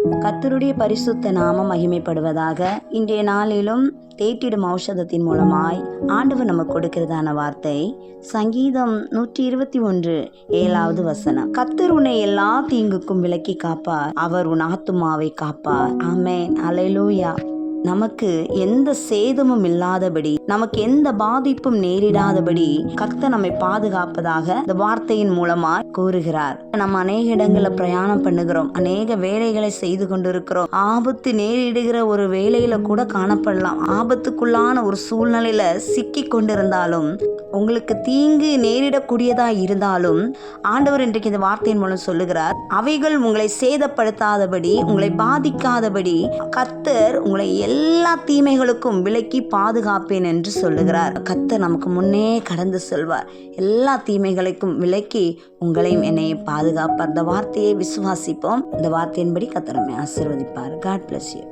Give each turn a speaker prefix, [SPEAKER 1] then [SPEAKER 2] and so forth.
[SPEAKER 1] கர்த்தருடைய பரிசுத்த நாமம் மகிமைப்படுவதாக. இன்றைய நாளிலும் தேற்றிடும் ஔஷதத்தின் மூலமாய் ஆண்டவர் நமக்கு கொடுக்கிறதான வார்த்தை சங்கீதம் 121:7 வசனம். கர்த்தர் உன்னை எல்லா தீங்குக்கும் விலக்கி காப்பார், அவர் உன் ஆத்துமாவை காப்பார். ஆமென், அல்லேலூயா. நமக்கு எந்த சேதமும் இல்லாதபடி, நமக்கு எந்த பாதிப்பும் நேரிடாதபடி கர்த்தர் நம்மை பாதுகாப்பதாக இந்த வார்த்தையின் மூலமா கூறுகிறார். நம்ம அநேக இடங்களில் பிரயாணம் பண்ணுகிறோம், அநேக வேலைகளை செய்து கொண்டிருக்கிறோம். ஆபத்து நேரிடுகிற ஒரு வேலையில கூட காணப்படலாம். ஆபத்துக்குள்ளான ஒரு சூழ்நிலையில சிக்கி கொண்டிருந்தாலும், உங்களுக்கு தீங்கு நேரிடக்கூடியதா இருந்தாலும், ஆண்டவர் இன்றைக்கு இந்த வார்த்தையின் மூலம் சொல்லுகிறார், அவைகள் உங்களை சேதப்படுத்தாதபடி, உங்களை பாதிக்காதபடி கர்த்தர் உங்களை எல்லா தீமைகளுக்கும் விலக்கி பாதுகாப்பேன் என்று சொல்லுகிறார். கர்த்தர் நமக்கு முன்னே கடந்து செல்வார், எல்லா தீமைகளுக்கும் விலக்கி உங்களையும் என்னையும் பாதுகாப்பார். இந்த வார்த்தையை விசுவாசிப்போம். இந்த வார்த்தையின்படி கர்த்தர் நம்மை ஆசீர்வதிப்பார். God bless you.